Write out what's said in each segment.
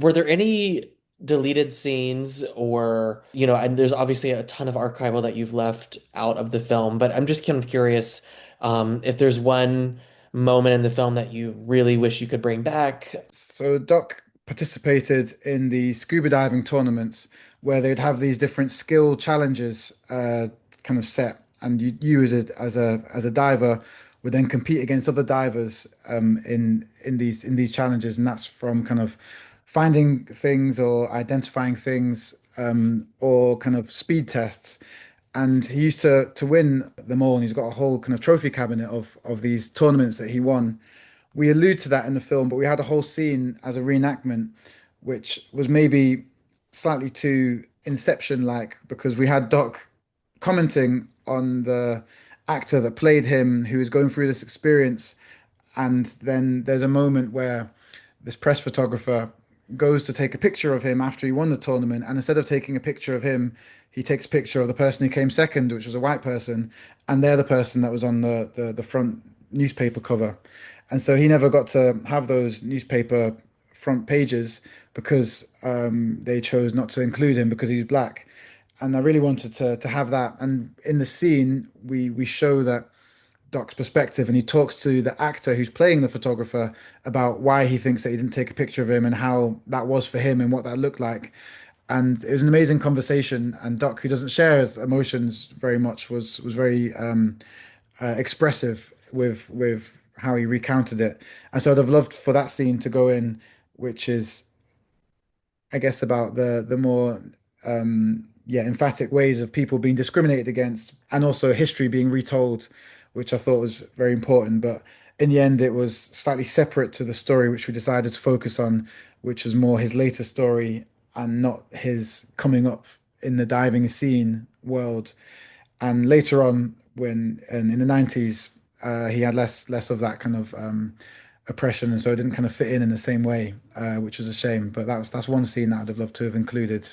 were there any deleted scenes or, and there's obviously a ton of archival that you've left out of the film, but I'm just kind of curious if there's one moment in the film that you really wish you could bring back. So Doc participated in the scuba diving tournaments where they'd have these different skill challenges kind of set, and you as a diver would then compete against other divers in these challenges, and that's from kind of finding things or identifying things or kind of speed tests. And he used to win them all, and he's got a whole kind of trophy cabinet of these tournaments that he won. We allude to that in the film, but we had a whole scene as a reenactment, which was maybe slightly too Inception-like because we had Doc commenting on the actor that played him who was going through this experience. And then there's a moment where this press photographer goes to take a picture of him after he won the tournament. And instead of taking a picture of him, he takes a picture of the person who came second, which was a white person. And they're the person that was on the front newspaper cover. And so he never got to have those newspaper front pages because they chose not to include him because he's black. And I really wanted to have that. And in the scene, we show that Doc's perspective, and he talks to the actor who's playing the photographer about why he thinks that he didn't take a picture of him and how that was for him and what that looked like. And it was an amazing conversation. And Doc, who doesn't share his emotions very much, was very expressive with how he recounted it. And so I'd have loved for that scene to go in, which is, I guess, about the more emphatic ways of people being discriminated against and also history being retold, which I thought was very important. But in the end, it was slightly separate to the story, which we decided to focus on, which was more his later story and not his coming up in the diving scene world. And later on, when in the 90s, he had less of that kind of oppression, and so it didn't kind of fit in the same way, which was a shame. But that's one scene that I'd have loved to have included,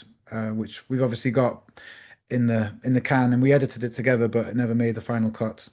which we've obviously got in the can, and we edited it together, but it never made the final cut.